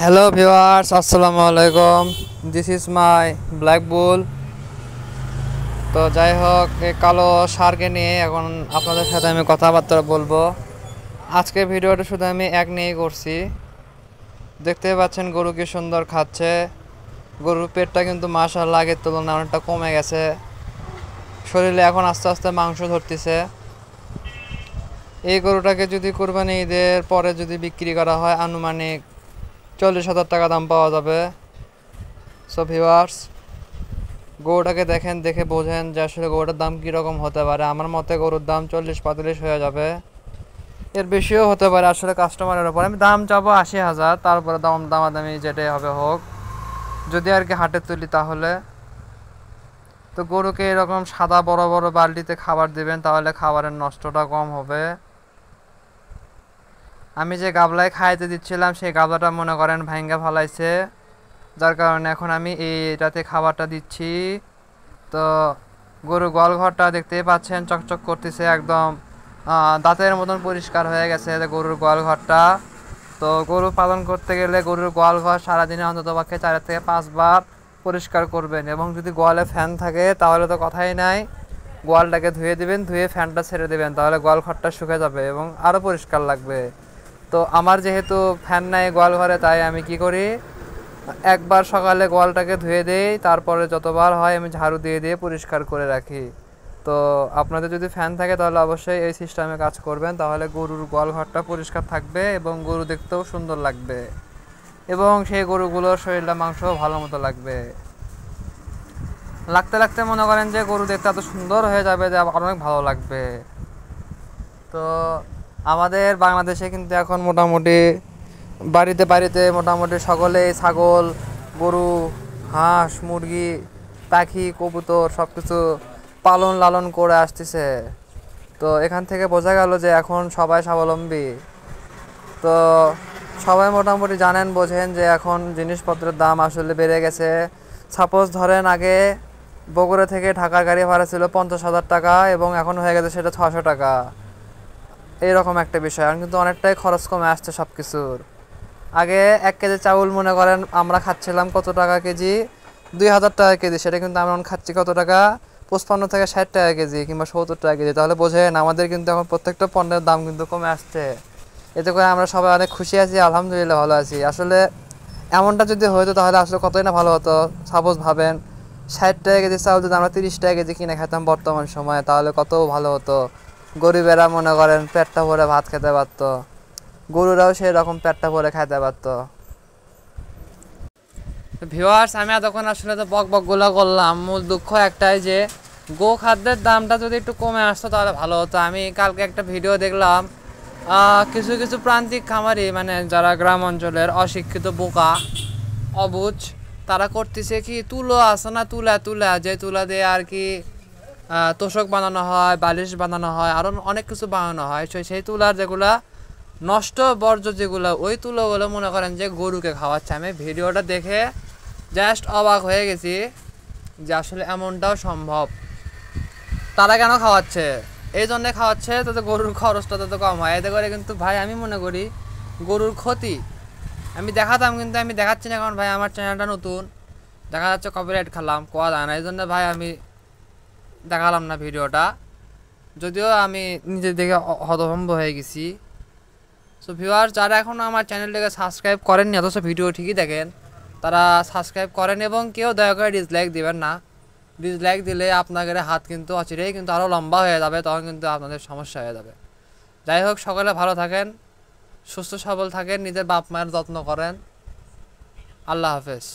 Hello viewers, আসসালামু আলাইকুম। This is my black বুল। তো যাই হোক, এই কালো ষাঁড়কে নিয়ে এখন আপনাদের সাথে আমি কথাবার্তা বলবো। আজকে ভিডিওটা শুধু আমি এক নিয়েই করছি। দেখতে পাচ্ছেন গরু কি সুন্দর খাচ্ছে। গরুর পেটটা কিন্তু মাশাআল্লাহ আগের তুলনায় অনেকটা কমে গেছে। শরীরে এখন আস্তে আস্তে মাংস ধরতেছে। এই গরুটাকে যদি কোরবানি ঈদের পরে যদি বিক্রি করা হয়, আনুমানিক 40,000 টাকা দাম পাওয়া যাবে। সো ভিউয়ার্স, গরুটাকে দেখেন, দেখে বোঝেন যে আসলে গরুটার দাম কীরকম হতে পারে। আমার মতে গরুর দাম 40-45 হয়ে যাবে, এর বেশিও হতে পারে। আসলে কাস্টমারের ওপর আমি দাম চাবো 80,000, তারপরে দামাদামি যেটাই হবে হোক, যদি আর কি হাটে তুলি তাহলে। তো গরুকে এরকম সাদা বড় বড় বালতিতে খাবার দিবেন, তাহলে খাবারের নষ্টটা কম হবে। আমি যে গাবলায় খাইতে দিচ্ছিলাম সেই গাবলাটা মনে করেন ভাঙ্গা ফালাইছে, যার কারণে এখন আমি এইটাতে খাবারটা দিচ্ছি। তো গরুর গোয়ালঘরটা দেখতেই পাচ্ছেন, চকচক করতেছে একদম, দাঁতের মতন পরিষ্কার হয়ে গেছে গরুর গোয়ালঘরটা। তো গরু পালন করতে গেলে গরুর গোয়ালঘর সারাদিনে অন্তত পক্ষে 4 থেকে 5 বার পরিষ্কার করবেন। এবং যদি গোয়ালে ফ্যান থাকে তাহলে তো কথাই নাই, গোয়ালটাকে ধুয়ে দিবেন, ধুয়ে ফ্যানটা ছেড়ে দেবেন, তাহলে গোয়ালঘরটা শুকে যাবে এবং আরও পরিষ্কার লাগবে। তো আমার যেহেতু ফ্যান নাই গোয়ালঘরে, তাই আমি কি করি, একবার সকালে গোয়ালটাকে ধুয়ে দেই, তারপরে যতবার হয় আমি ঝাড়ু দিয়ে দিয়ে পরিষ্কার করে রাখি। তো আপনাদের যদি ফ্যান থাকে তাহলে অবশ্যই এই সিস্টেমে কাজ করবেন, তাহলে গরুর গোয়ালঘরটা পরিষ্কার থাকবে এবং গরু দেখতেও সুন্দর লাগবে এবং সেই গরুগুলোর শরীরটা মাংসও ভালো মতো লাগবে। লাগতে লাগতে মনে করেন যে গরু দেখতে এত সুন্দর হয়ে যাবে যে অনেক ভালো লাগবে। তো আমাদের বাংলাদেশে কিন্তু এখন মোটামুটি বাড়িতে বাড়িতে মোটামুটি সকলেই ছাগল, গরু, হাঁস, মুরগি, পাখি, কবুতর সব কিছু পালন লালন করে আসতেছে। তো এখান থেকে বোঝা গেল যে এখন সবাই স্বাবলম্বী। তো সবাই মোটামুটি জানেন, বোঝেন যে এখন জিনিসপত্রের দাম আসলে বেড়ে গেছে। সাপোজ ধরেন আগে বগুড়া থেকে ঢাকার গাড়ি ভাড়া ছিল 50,000 টাকা এবং এখন হয়ে গেছে সেটা 600 টাকা। এইরকম একটা বিষয়, এখন কিন্তু অনেকটাই খরচ কমে আসছে সব কিছুর। আগে 1 কেজি চাউল মনে করেন আমরা খাচ্ছিলাম কত টাকা কেজি, 2,000 টাকা কেজি, সেটা কিন্তু আমরা এখন খাচ্ছি কত টাকা, 55 থেকে 60 টাকা কেজি কিংবা 70 টাকা কেজি। তাহলে বোঝেন আমাদের কিন্তু এখন প্রত্যেকটা পণ্যের দাম কিন্তু কমে আসছে। এতে করে আমরা সবাই অনেক খুশি আছি, আলহামদুলিল্লাহ ভালো আছি। আসলে এমনটা যদি হতো তাহলে আসলে কতই না ভালো হতো। সাপোজ ভাবেন 60 টাকা কেজি চাউল যদি আমরা 30 টাকা কেজি কিনে খেতাম বর্তমান সময়ে, তাহলে কত ভালো হতো। গরিবেরা মনে করেন পেটটা ভরে ভাত খেতে পারতো, গরুরাও সেই রকম পেটটা ভরে খাইতে পারতো। ভিউয়ার্স, আমি এতক্ষণ আসলে তো বক বকগুলো করলাম, মূল দুঃখ একটাই যে গো খাদ্যের দামটা যদি একটু কমে আসতো তাহলে ভালো হতো। আমি কালকে একটা ভিডিও দেখলাম, কিছু কিছু প্রান্তিক খামারি, মানে যারা গ্রাম অঞ্চলের অশিক্ষিত বোকা অবুঝ, তারা করতেছে কি, তুলো আছে না, তুলা যে তুলা দিয়ে আর কি তোষক বানানো হয়, বালিশ বানানো হয়, আরও অনেক কিছু বানানো হয়। সেই তুলার যেগুলা নষ্ট বর্জ্য যেগুলো, ওই তুলোগুলো মনে করেন যে গরুকে খাওয়াচ্ছে। আমি ভিডিওটা দেখে জাস্ট অবাক হয়ে গেছি যে আসলে এমনটাও সম্ভব। তারা কেন খাওয়াচ্ছে? এই জন্যে খাওয়াচ্ছে তাতে গরুর খরচটা তত কম হয়। এতে করে কিন্তু ভাই আমি মনে করি গরুর ক্ষতি। আমি দেখাতাম, কিন্তু আমি দেখাচ্ছি না, কারণ ভাই আমার চ্যানেলটা নতুন, দেখা যাচ্ছে কপিরাইট খেলাম, কোয়া যায় না, এই জন্য ভাই আমি দেখালাম না ভিডিওটা, যদিও আমি নিজের দিকে হতভম্ব হয়ে গেছি। সো ভিউয়ার্স, যারা এখনও আমার চ্যানেলটাকে সাবস্ক্রাইব করেননি অথচ ভিডিও ঠিকই দেখেন, তারা সাবস্ক্রাইব করেন এবং কেউ দয়া করে ডিসলাইক দিবেন না। ডিসলাইক দিলে আপনাদের হাত কিন্তু অচিরেই কিন্তু আরও লম্বা হয়ে যাবে, তখন কিন্তু আপনাদের সমস্যা হয়ে যাবে। যাই হোক, সকলে ভালো থাকেন, সুস্থ সবল থাকেন, নিজের বাপ মায়ের যত্ন করেন। আল্লাহ হাফেজ।